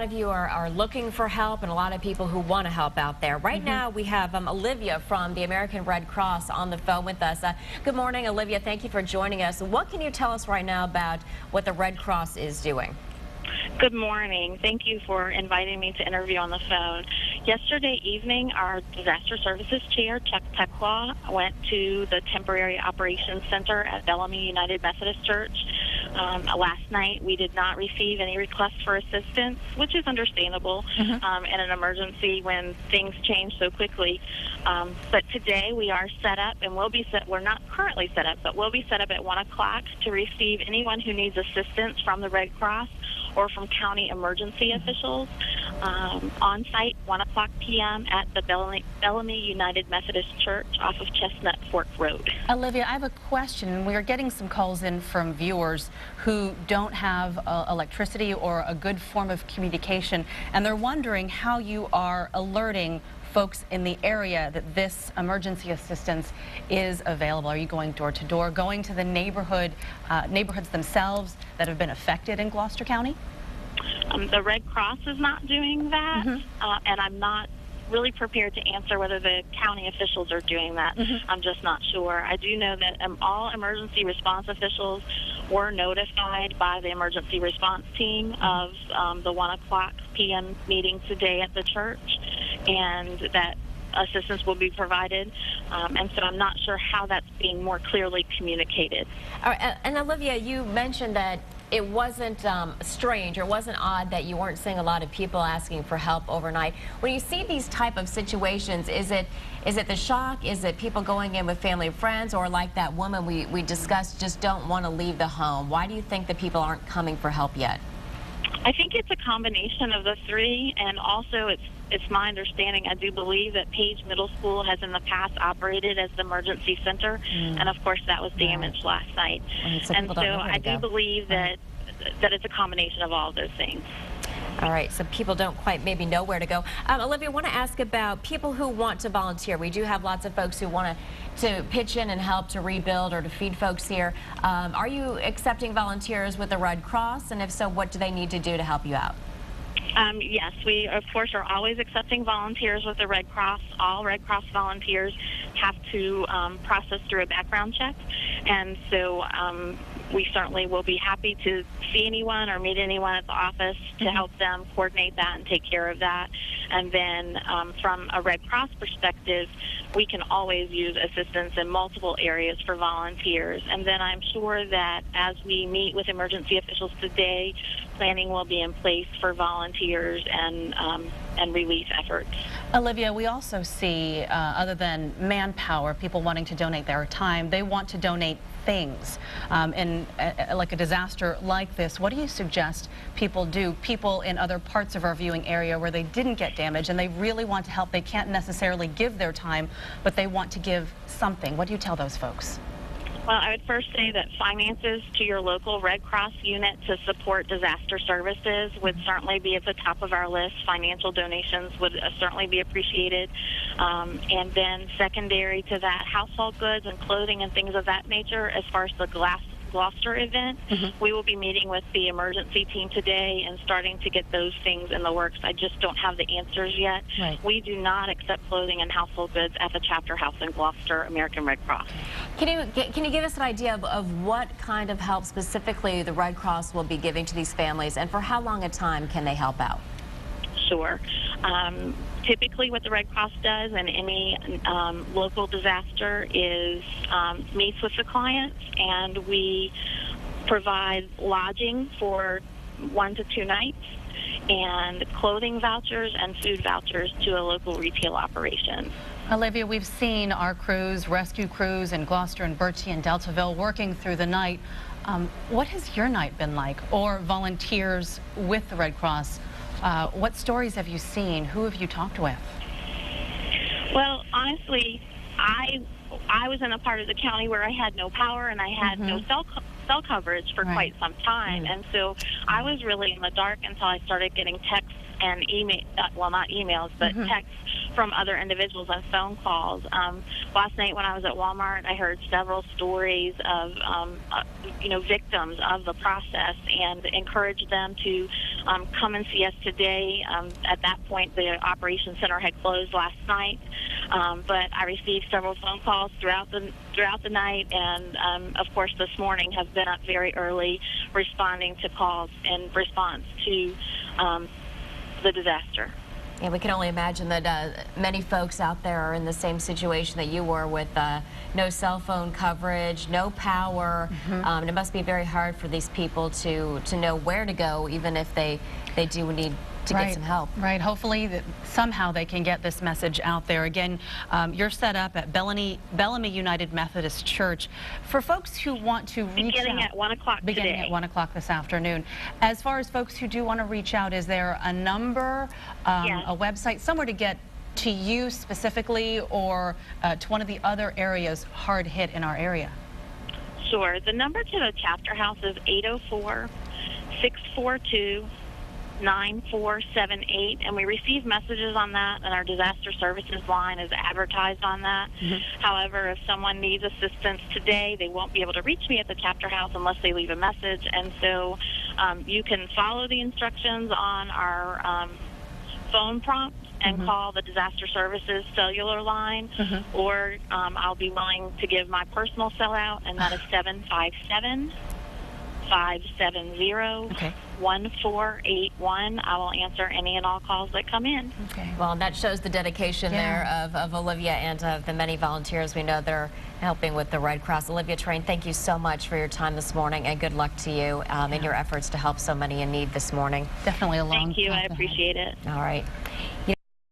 A lot of you are looking for help, and a lot of people who want to help out there. Right now, we have Olivia from the American Red Cross on the phone with us. Good morning, Olivia. Thank you for joining us. What can you tell us right now about what the Red Cross is doing? Good morning. Thank you for inviting me to interview on the phone. Yesterday evening, our Disaster Services Chair, Chuck Tequa, went to the Temporary Operations Center at Bellamy United Methodist Church. Last night, we did not receive any requests for assistance, which is understandable in an emergency when things change so quickly. But today, we are set up, and we're not currently set up, but we'll be set up at 1 o'clock to receive anyone who needs assistance from the Red Cross or from county emergency officials on site 1 o'clock p.m. at the Bellamy United Methodist Church off of Chestnut Fork Road. Olivia, I have a question. We are getting some calls in from viewers who don't have electricity or a good form of communication, and they're wondering how you are alerting folks in the area that this emergency assistance is available. Are you going door to door, going to the neighborhoods themselves that have been affected in Gloucester County? The Red Cross is not doing that, and I'm not really prepared to answer whether the county officials are doing that. I'm just not sure. I do know that all emergency response officials were notified by the emergency response team of the 1 o'clock p.m. meeting today at the church, and that assistance will be provided, and so I'm not sure how that's being more clearly communicated. All right, and Olivia, you mentioned that it wasn't strange or wasn't odd that you weren't seeing a lot of people asking for help overnight. When you see these type of situations, is it the shock? Is it people going in with family and friends, or like that woman we discussed, just don't want to leave the home? Why do you think that people aren't coming for help yet? I think it's a combination of the three, and also it's my understanding, I do believe that Page Middle School has in the past operated as the emergency center, and of course that was damaged last night. And so I do believe that it's a combination of all of those things. All right, so people don't quite maybe know where to go. Olivia, I want to ask about people who want to volunteer. We do have lots of folks who want to pitch in and help to rebuild or to feed folks here. Are you accepting volunteers with the Red Cross? And if so, what do they need to do to help you out? Yes, we of course are always accepting volunteers with the Red Cross. All Red Cross volunteers have to process through a background check, and so we certainly will be happy to see anyone or meet anyone at the office to help them coordinate that and take care of that. And then from a Red Cross perspective, we can always use assistance in multiple areas for volunteers. And then I'm sure that as we meet with emergency officials today, planning will be in place for volunteers and relief efforts. Olivia, we also see, other than manpower, people wanting to donate their time, they want to donate things. In like a disaster like this, what do you suggest people do? People in other parts of our viewing area where they didn't get damage and they really want to help, they can't necessarily give their time, but they want to give something. What do you tell those folks? Well, I would first say that finances to your local Red Cross unit to support disaster services would certainly be at the top of our list. Financial donations would certainly be appreciated. And then secondary to that, household goods and clothing and things of that nature. As far as the Gloucester event, we will be meeting with the emergency team today and starting to get those things in the works. I just don't have the answers yet. We do not accept clothing and household goods at the chapter house in Gloucester, American Red Cross. Can you give us an idea of what kind of help specifically the Red Cross will be giving to these families, and for how long a time can they help out? Sure. Typically what the Red Cross does in any local disaster is meets with the clients, and we provide lodging for 1 to 2 nights and clothing vouchers and food vouchers to a local retail operation. Olivia, we've seen our crews, rescue crews in Gloucester and Bertie and Deltaville working through the night. What has your night been like, or volunteers with the Red Cross? What stories have you seen? Who have you talked with? Well, honestly, I was in a part of the county where I had no power and I had no cell coverage for quite some time, and so I was really in the dark until I started getting texts and email, well, not emails, but texts from other individuals and phone calls. Last night when I was at Walmart, I heard several stories of, victims of the process, and encouraged them to come and see us today. At that point, the operations center had closed last night, but I received several phone calls throughout the night, and of course this morning have been up very early, responding to calls in response to the disaster. Yeah, we can only imagine that many folks out there are in the same situation that you were, with no cell phone coverage, no power. And it must be very hard for these people to know where to go, even if they do need to get some help. Right. Hopefully that somehow they can get this message out there. Again, you're set up at Bellamy United Methodist Church. For folks who want to reach beginning out, at 1 o'clock beginning today. at 1 o'clock this afternoon. As far as folks who do want to reach out, is there a number, Yes. a website, somewhere to get to you specifically, or to one of the other areas hard hit in our area? Sure. The number to the chapter house is 804-642-9478, and we receive messages on that, and our disaster services line is advertised on that. However, if someone needs assistance today, they won't be able to reach me at the chapter house unless they leave a message, and so you can follow the instructions on our phone prompt and call the disaster services cellular line, or I'll be willing to give my personal cell out, and that is 757-570-1481. I will answer any and all calls that come in. Okay. Well, and that shows the dedication there of Olivia and of the many volunteers we know that are helping with the Red Cross. Olivia Train, thank you so much for your time this morning, and good luck to you in your efforts to help so many in need this morning. Definitely a long Thank you. path I ahead. appreciate it. All right.